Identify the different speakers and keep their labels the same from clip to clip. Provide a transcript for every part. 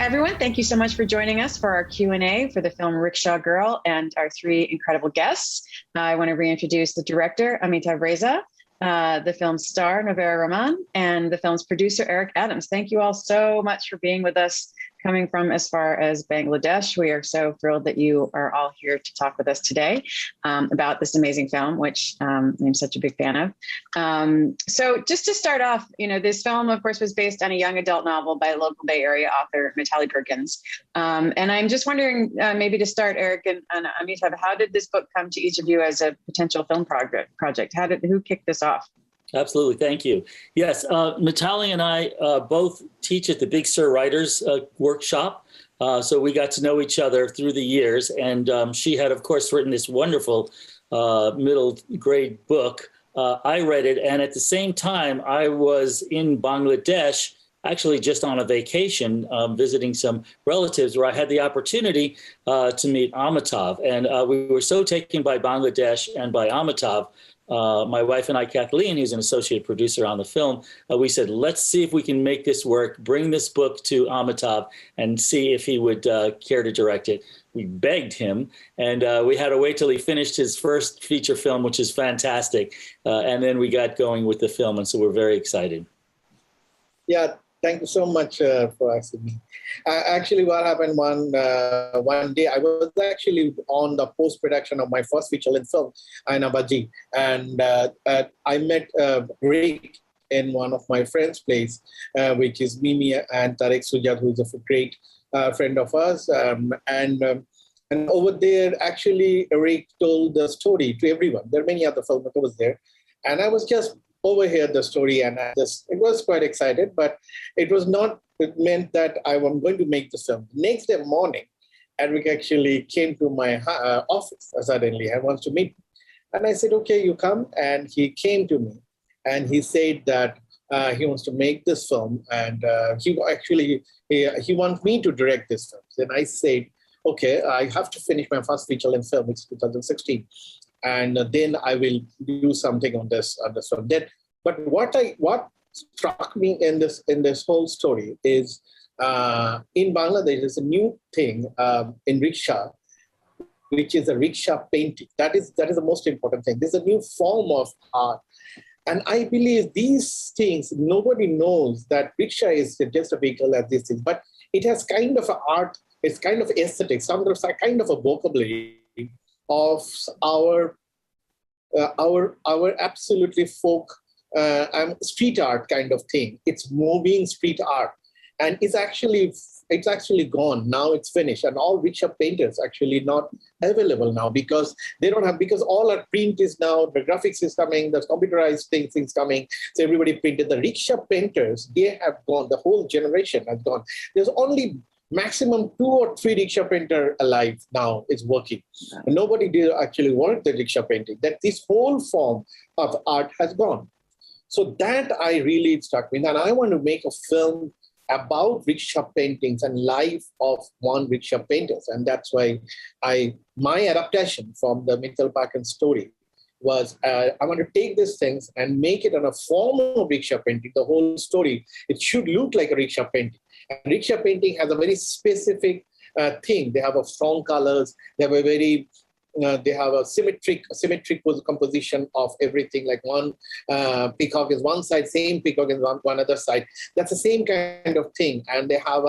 Speaker 1: everyone. Thank you so much for joining us for our Q&A for the film Rickshaw Girl and our three incredible guests. I want to reintroduce the director, Amitabh Reza, the film's star, Novera Rahman, and the film's producer, Eric Adams. Thank you all so much for being with us, coming from as far as Bangladesh. We are so thrilled that you are all here to talk with us today about this amazing film, which I'm such a big fan of. So just to start off, this film, of course, was based on a young adult novel by local Bay Area author Mitali Perkins. And I'm just wondering, maybe to start, Eric and Amitabh, how did this book come to each of you as a potential film project? Who kicked this off?
Speaker 2: Absolutely. Thank you. Yes, Mitali and I both teach at the Big Sur Writers Workshop. So we got to know each other through the years. And she had, of course, written this wonderful middle grade book. I read it. And at the same time, I was in Bangladesh, actually just on a vacation, visiting some relatives where I had the opportunity to meet Amitabh. And we were so taken by Bangladesh and by Amitabh. My wife and I, Kathleen, who's an associate producer on the film, we said, let's see if we can make this work, bring this book to Amitabh and see if he would care to direct it. We begged him, and we had to wait till he finished his first feature film, which is fantastic. And then we got going with the film, and so we're very excited.
Speaker 3: Yeah, thank you so much for asking me. Actually, what happened one day, I was actually on the post-production of my first feature-length film, Aina Baji, and I met Rick in one of my friends' place, which is Mimi and Tarek Sujat, who's a great friend of ours. And over there, actually, Rick told the story to everyone. There are many other filmmakers there. And I was just overheard the story, and it was quite excited, but it meant that I was going to make the film. Next day morning, Eric actually came to my office suddenly and wants to meet me. And I said, okay, you come. And he came to me and he said that he wants to make this film, and he wants me to direct this film. Then I said, okay, I have to finish my first feature-length film. It's 2016. And then I will do something on this film. But what struck me in this whole story is in Bangladesh there's a new thing in Rickshaw, which is a rickshaw painting. That is the most important thing. There's a new form of art, and I believe these things nobody knows that rickshaw is just a vehicle as this is, but it has kind of art. It's kind of aesthetic. Sometimes a kind of a vocabulary of our absolutely folk street art kind of thing. It's moving street art, and it's actually gone now. It's finished, and all rickshaw painters actually not available now because they don't have, because all our print is now, the graphics is coming, the computerized things coming, so everybody printed. The rickshaw painters, they have gone. The whole generation has gone. There's only maximum 2 or 3 rickshaw painter alive now is working. And nobody did actually work the rickshaw painting. That this whole form of art has gone. So that I really struck me. And I want to make a film about rickshaw paintings and life of one rickshaw painters. And that's why my adaptation from the Mitali Perkins story was I want to take these things and make it on a form of rickshaw painting. The whole story, it should look like a rickshaw painting. And rickshaw painting has a very specific thing. They have a strong colors. They have a very they have a symmetric composition of everything. Like one peacock is one side, same peacock is one other side. That's the same kind of thing. And they have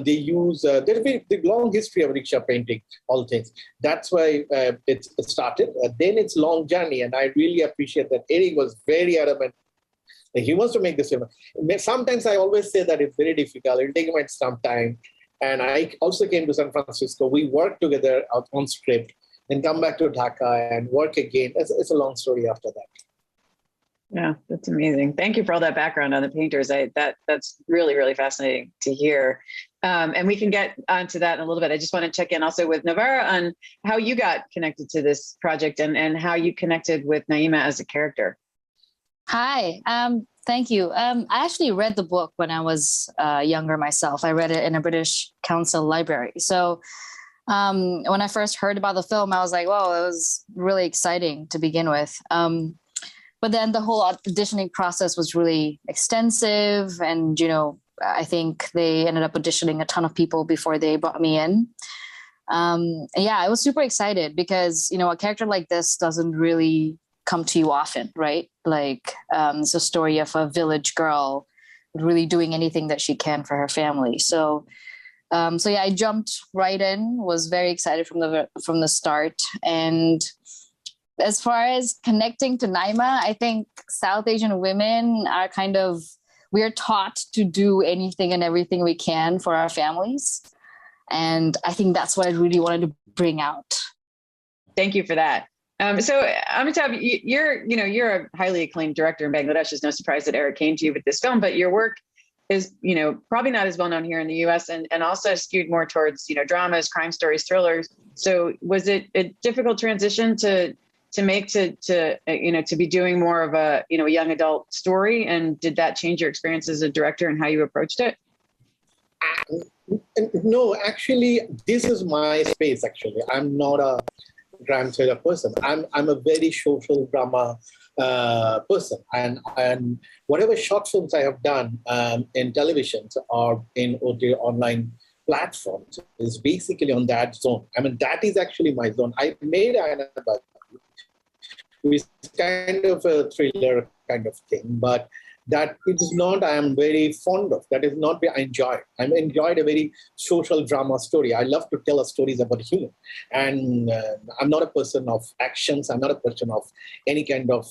Speaker 3: they use there's a very long history of rickshaw painting, all things. That's why it started. Then it's long journey, and I really appreciate that Eric was very adamant. He wants to make this film. Sometimes I always say that it's very difficult. It'll take him some time. And I also came to San Francisco. We worked together out on script, then come back to Dhaka and work again. It's a long story after that.
Speaker 1: Yeah, that's amazing. Thank you for all that background on the painters. That's really, really fascinating to hear. And we can get onto that in a little bit. I just want to check in also with Novera on how you got connected to this project and how you connected with Naima as a character.
Speaker 4: Hi, thank you. I actually read the book when I was younger myself. I read it in a British Council library. So when I first heard about the film, I was like, whoa, it was really exciting to begin with. But then the whole auditioning process was really extensive and, I think they ended up auditioning a ton of people before they brought me in. Yeah, I was super excited because, you know, a character like this doesn't really come to you often, right? Like, it's a story of a village girl really doing anything that she can for her family. So yeah, I jumped right in, was very excited from the start. And as far as connecting to Naima, I think South Asian women are we are taught to do anything and everything we can for our families. And I think that's what I really wanted to bring out.
Speaker 1: Thank you for that. So Amitabh, you're a highly acclaimed director in Bangladesh. It's no surprise that Eric came to you with this film, but your work is, probably not as well known here in the US and also skewed more towards, dramas, crime stories, thrillers. So was it a difficult transition to be doing more of a, young adult story? And did that change your experience as a director and how you approached it?
Speaker 3: No, actually, this is my space, actually. I'm not a crime thriller person. I'm a very social drama person. And whatever short films I have done in televisions or in OTA online platforms is basically on that zone. I mean, that is actually my zone. I made Annabelle, which is kind of a thriller kind of thing, but that it is not I am very fond of. That is not what I enjoy. I enjoyed a very social drama story. I love to tell stories about human. And I'm not a person of actions. I'm not a person of any kind of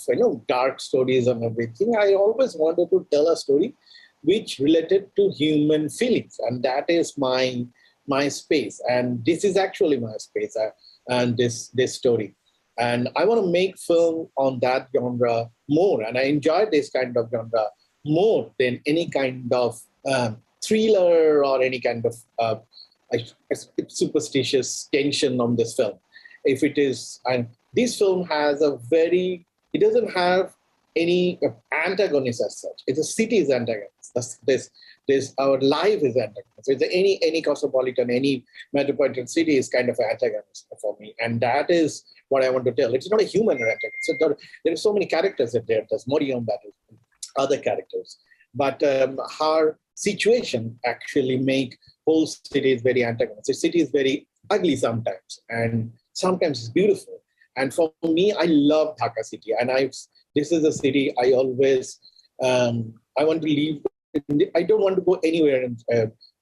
Speaker 3: dark stories and everything. I always wanted to tell a story which related to human feelings. And that is my space. And this is actually my space and this story. And I want to make film on that genre more. And I enjoy this kind of genre more than any kind of thriller or any kind of superstitious tension on this film. If it is, and this film has it doesn't have any antagonist as such. It's a city's antagonist. This our life is antagonist. It's any cosmopolitan, any metropolitan city is kind of an antagonist for me. And that is what I want to tell. It's not a human antagonist. So there are so many characters in there. There's Moriam, that is other characters. But her situation actually make whole city is very antagonist. The city is very ugly sometimes, and sometimes it's beautiful. And for me, I love Dhaka city. And this is a city I always, I want to leave. I don't want to go anywhere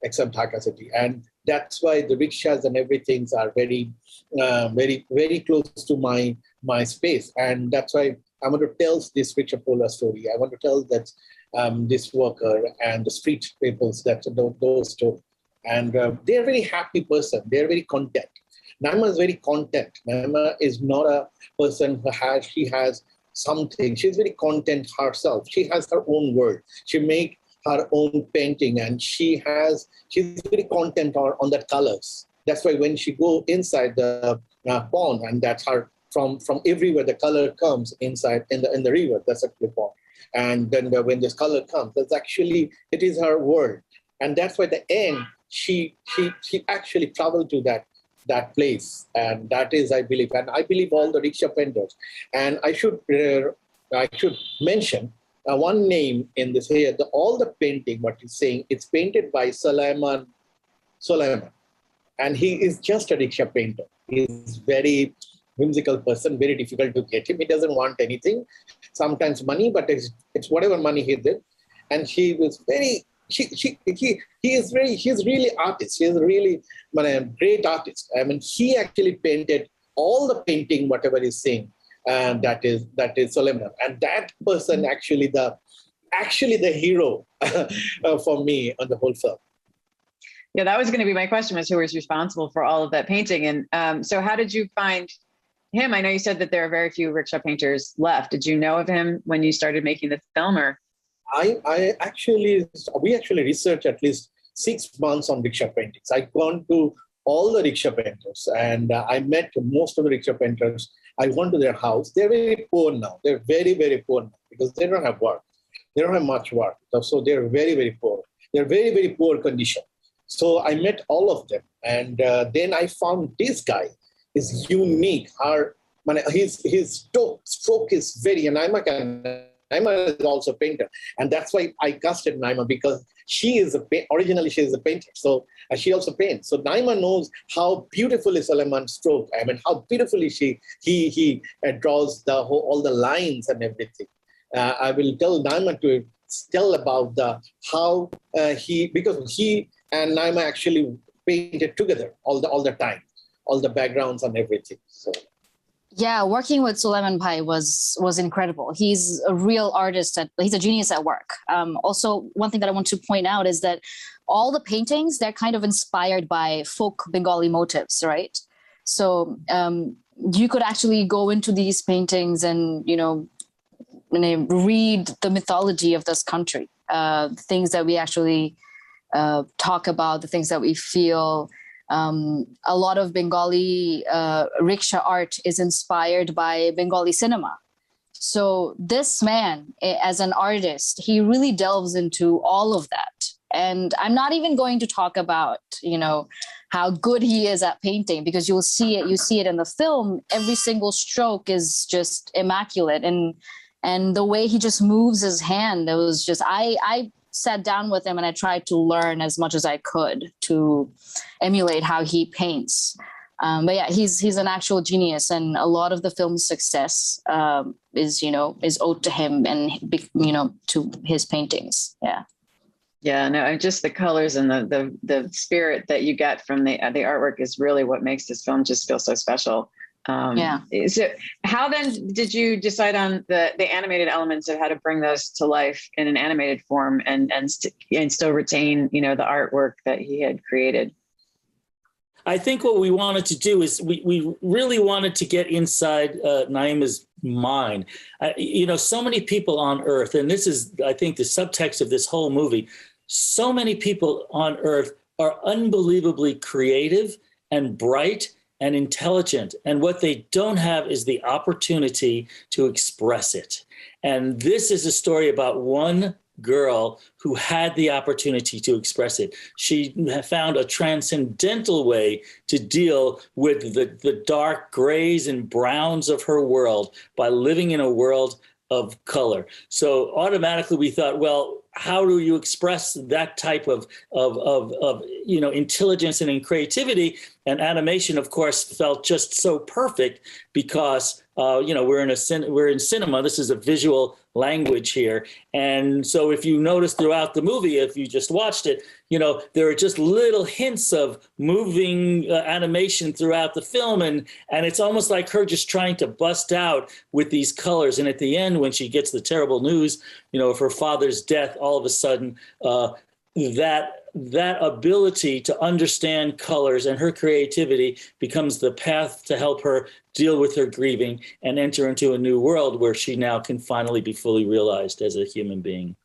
Speaker 3: except Dhaka city. And that's why the rickshaws and everything are very, very, very close to my space. And that's why I want to tell this rickshaw polar story. I want to tell that this worker and the street peoples, those stories. And they're a very happy person. They're very content. Naima is very content. Naima is not a person she has something. She's very content herself. She has her own world. She make her own painting, and she's very content on that colors. That's why when she go inside the pond, and that's her from everywhere the color comes inside in the river. That's actually pond. And then when this color comes, it is her world, and that's why at the end she actually traveled to that place, and that is I believe all the rickshaw painters, and I should mention. One name in this here, all the painting, what he's saying, it's painted by Sulaiman, and he is just a rickshaw painter. He's very whimsical person, very difficult to get him. He doesn't want anything, sometimes money, but it's whatever money he did. And he was very, he's really artist. He's really a great artist. I mean, he actually painted all the painting, whatever he's saying. And that is Solomon, and that person actually the hero for me on the whole film.
Speaker 1: Yeah, that was going to be my question: was who was responsible for all of that painting? And so, how did you find him? I know you said that there are very few rickshaw painters left. Did you know of him when you started making the film, or?
Speaker 3: We actually researched at least 6 months on rickshaw paintings. I've gone to all the rickshaw painters, and I met most of the rickshaw painters. I went to their house. They're very poor now. They're very, very poor now because they don't have work. They don't have much work. So they're very, very poor. They're very, very poor condition. So I met all of them. And then I found this guy is unique. His stroke is very, and Naima can Naima is also a painter. And that's why I casted Naima, because originally she is a painter. So she also paints. So Naima knows how beautiful is Suleiman stroke. I mean, how beautifully he draws all the lines and everything. I will tell Naima to tell about because he and Naima actually painted together all the time, all the backgrounds and everything. So.
Speaker 4: Yeah, working with Suleiman Bhai was incredible. He's a real artist. He's a genius at work. Also, one thing that I want to point out is that all the paintings, they're kind of inspired by folk Bengali motifs, right? So you could actually go into these paintings and, read the mythology of this country, things that we actually talk about, the things that we feel. A lot of Bengali rickshaw art is inspired by Bengali cinema. So this man, as an artist, he really delves into all of that. And I'm not even going to talk about, how good he is at painting, because you see it in the film. Every single stroke is just immaculate. And the way he just moves his hand, it was just, I sat down with him and I tried to learn as much as I could to emulate how he paints. But yeah, he's an actual genius, and a lot of the film's success is owed to him and to his paintings. Yeah.
Speaker 1: Yeah, no, just the colors and the spirit that you get from the artwork is really what makes this film just feel so special. So how then did you decide on the animated elements of how to bring those to life in an animated form and still retain, the artwork that he had created?
Speaker 2: I think what we wanted to do is we really wanted to get inside Naima's mind. So many people on Earth, and this is, I think, the subtext of this whole movie, so many people on Earth are unbelievably creative and bright and intelligent. And what they don't have is the opportunity to express it. And this is a story about one girl who had the opportunity to express it. She found a transcendental way to deal with the dark grays and browns of her world by living in a world of color. So automatically we thought, well, how do you express that type of intelligence and creativity? And animation, of course, felt just so perfect because we're in cinema. This is a visual language here, and so if you notice throughout the movie, if you just watched it, there are just little hints of moving animation throughout the film, and it's almost like her just trying to bust out with these colors. And at the end, when she gets the terrible news, of her father's death, all of a sudden, that ability to understand colors and her creativity becomes the path to help her deal with her grieving and enter into a new world where she now can finally be fully realized as a human being.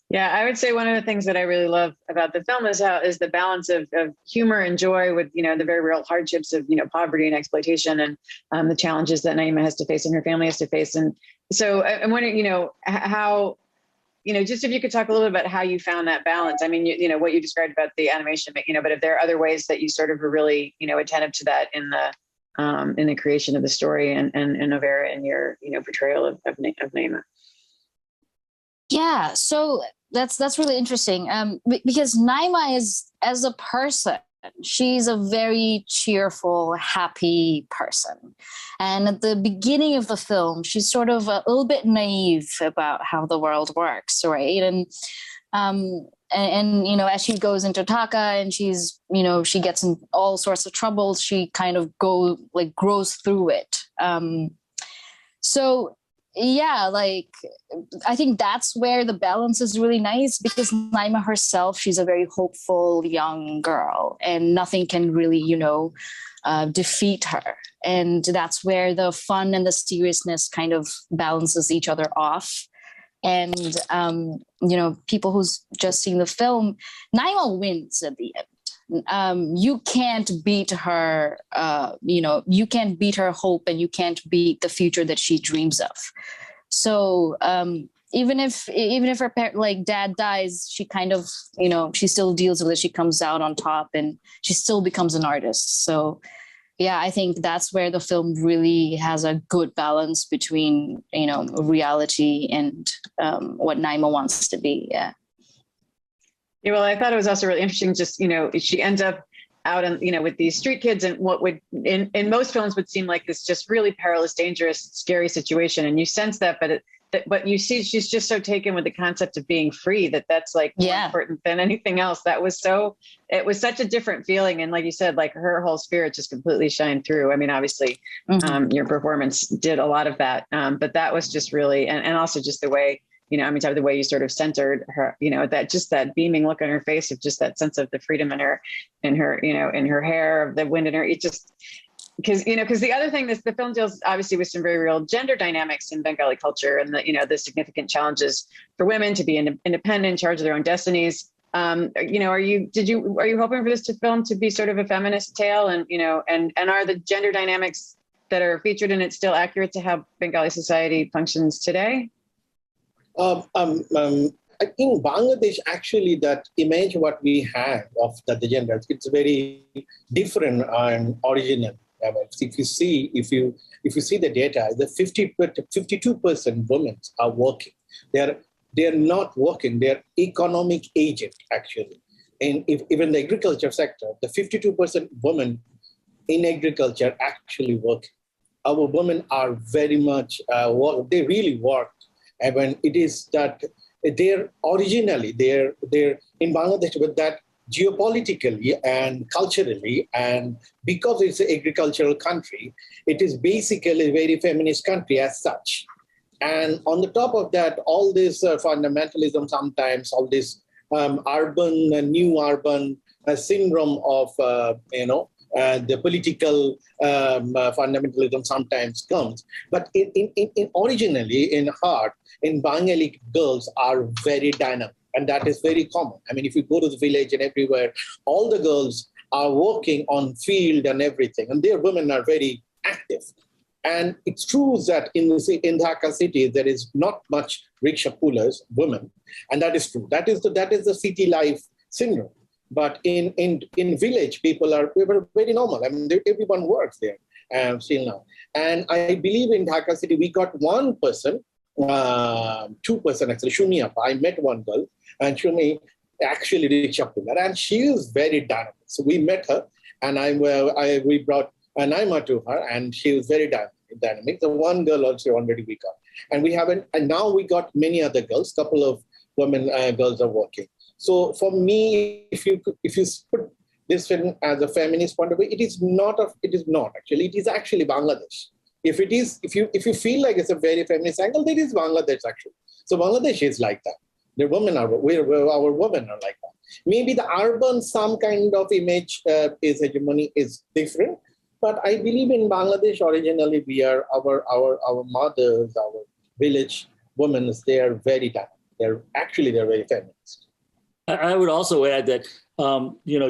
Speaker 1: Yeah, I would say one of the things that I really love about the film is the balance of humor and joy with, the very real hardships of, poverty and exploitation and the challenges that Naima has to face and her family has to face. And so I'm wondering, how, just if you could talk a little bit about how you found that balance. I mean, what you described about the animation, but if there are other ways that you sort of were really, attentive to that in the creation of the story and Novera and your, portrayal of Naima.
Speaker 4: Yeah, so that's really interesting because Naima is, as a person, she's a very cheerful, happy person. And at the beginning of the film, she's sort of a little bit naive about how the world works, right? And as she goes into Dhaka and she's, she gets in all sorts of troubles, she kind of grows through it. So yeah, I think that's where the balance is really nice, because Naima herself, she's a very hopeful young girl and nothing can really, defeat her. And that's where the fun and the seriousness kind of balances each other off. And, people who's just seen the film, Naima wins at the end. You can't beat her, you can't beat her hope, and you can't beat the future that she dreams of. So even if her dad dies, she kind of, she still deals with it. She comes out on top and she still becomes an artist. So yeah, I think that's where the film really has a good balance between, reality and what Naima wants to be. Yeah.
Speaker 1: Yeah, well, I thought it was also really interesting. Just she ends up out and with these street kids, and what would in most films would seem like this just really perilous, dangerous, scary situation, and you sense that, but you see she's just so taken with the concept of being free that's like more important than anything else. It was such a different feeling, and like you said, like her whole spirit just completely shined through. I mean, obviously, your performance did a lot of that, but that was just really, and also just the way. The way you sort of centered her, that beaming look on her face of just that sense of the freedom in her hair, of the wind in her, it just, because the other thing is the film deals obviously with some very real gender dynamics in Bengali culture and the significant challenges for women to be independent, in charge of their own destinies. Are you hoping for this film to be sort of a feminist tale, and are the gender dynamics that are featured in it still accurate to how Bengali society functions today?
Speaker 3: I think Bangladesh, actually, that image what we have of the genders, it's very different and original. If you see the data, the 52% women are working. They're not working. They're economic agent, actually. And even the agriculture sector, the 52% women in agriculture actually work. Our women are very much they really work. And when it is that they're originally in Bangladesh, with that geopolitically and culturally, and because it's an agricultural country, it is basically a very feminist country as such. And on the top of that, all this fundamentalism, sometimes all this new urban syndrome of the political fundamentalism sometimes comes. But originally, in heart, in Bengali, girls are very dynamic, and that is very common. I mean, if you go to the village and everywhere, all the girls are working on field and everything, and their women are very active. And it's true that in Dhaka city, there is not much rickshaw pullers, women, and that is true. That is the city life syndrome. But in village, people are very normal. I mean, everyone works there still now. And I believe in Dhaka city, we got one person, 2% actually, Shumi Appa. I met one girl, and Shumi actually rickshaw puller, and she is very dynamic. So we met her, and we brought Naima to her, and she was very dynamic. The one girl also already we got, and now we got many other girls. Couple of women girls are working. So for me, if you put this film as a feminist point of view, it is not actually. It is actually Bangladesh. If you feel like it's a very feminist angle, that is Bangladesh actually. So Bangladesh is like that. Our women are like that. Maybe the urban, some kind of image is hegemony is different, but I believe in Bangladesh originally we are our mothers, our village women, they are very dynamic. They're very feminist.
Speaker 2: I would also add that,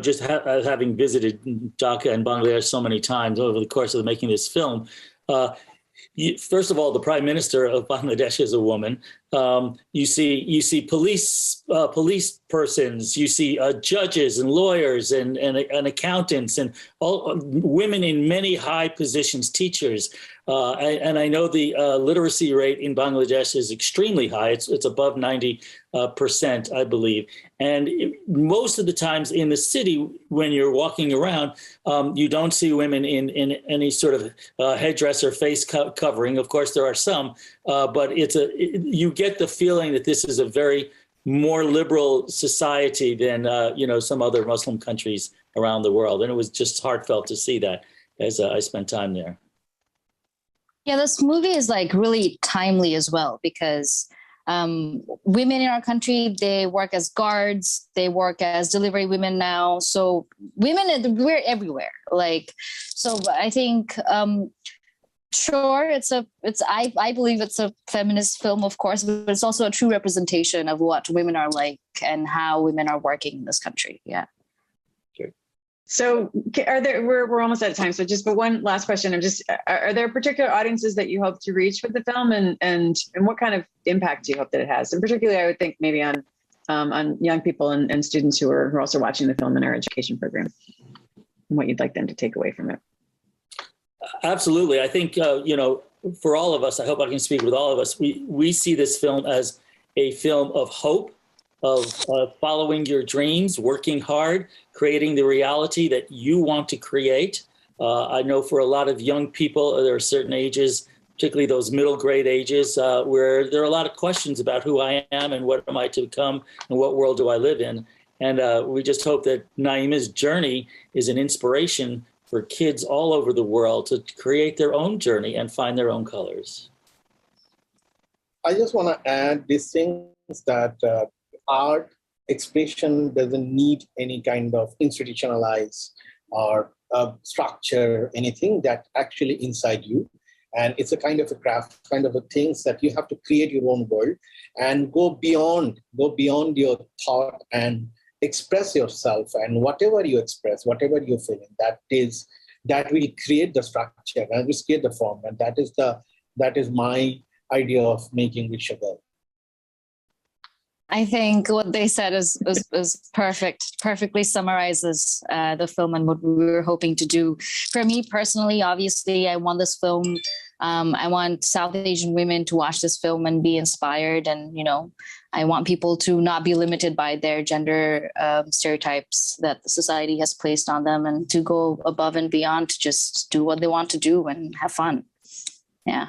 Speaker 2: just having visited Dhaka and Bangladesh so many times over the course of making this film, first of all, the Prime Minister of Bangladesh is a woman. You see police persons. You see judges and lawyers and accountants and all women in many high positions, teachers. And I know the literacy rate in Bangladesh is extremely high. It's above 90%, I believe. And most of the times in the city, when you're walking around, you don't see women in any sort of headdress or face covering. Of course, there are some, but you get the feeling that this is a very more liberal society than some other Muslim countries around the world. And it was just heartfelt to see that as I spent time there.
Speaker 4: Yeah, this movie is like really timely as well, because women in our country, they work as guards, they work as delivery women now. So we're everywhere. So I think, sure, I believe it's a feminist film, of course, but it's also a true representation of what women are like and how women are working in this country. Yeah.
Speaker 1: So we're almost out of time. So but one last question. Are there particular audiences that you hope to reach with the film, and what kind of impact do you hope that it has? And particularly, I would think maybe on young people and students who are also watching the film in our education program, and what you'd like them to take away from it.
Speaker 2: Absolutely. I think, for all of us, I hope I can speak with all of us, we see this film as a film of hope, of following your dreams, working hard, creating the reality that you want to create. I know for a lot of young people, there are certain ages, particularly those middle grade ages, where there are a lot of questions about who I am and what am I to become and what world do I live in. And we just hope that Naima's journey is an inspiration for kids all over the world to create their own journey and find their own colors.
Speaker 3: I just want to add these things that art expression doesn't need any kind of institutionalized or structure, anything that actually inside you. And it's a kind of a craft, kind of a things that you have to create your own world and go beyond your thought and express yourself. And whatever you express, whatever you're feeling, that will create the structure and will create the form. And that is my idea of making Rickshaw Girl.
Speaker 4: I think what they said is perfect, perfectly summarizes the film and what we were hoping to do. For me personally, obviously, I want this film. I want South Asian women to watch this film and be inspired. And, I want people to not be limited by their gender stereotypes that the society has placed on them, and to go above and beyond to just do what they want to do and have fun. Yeah.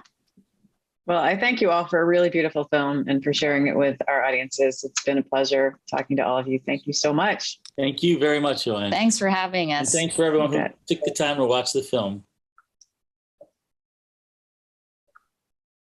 Speaker 1: Well, I thank you all for a really beautiful film and for sharing it with our audiences. It's been a pleasure talking to all of you. Thank you so much.
Speaker 2: Thank you very much, Joanne.
Speaker 4: Thanks for having us.
Speaker 2: And thanks for everyone who took the time to watch the film.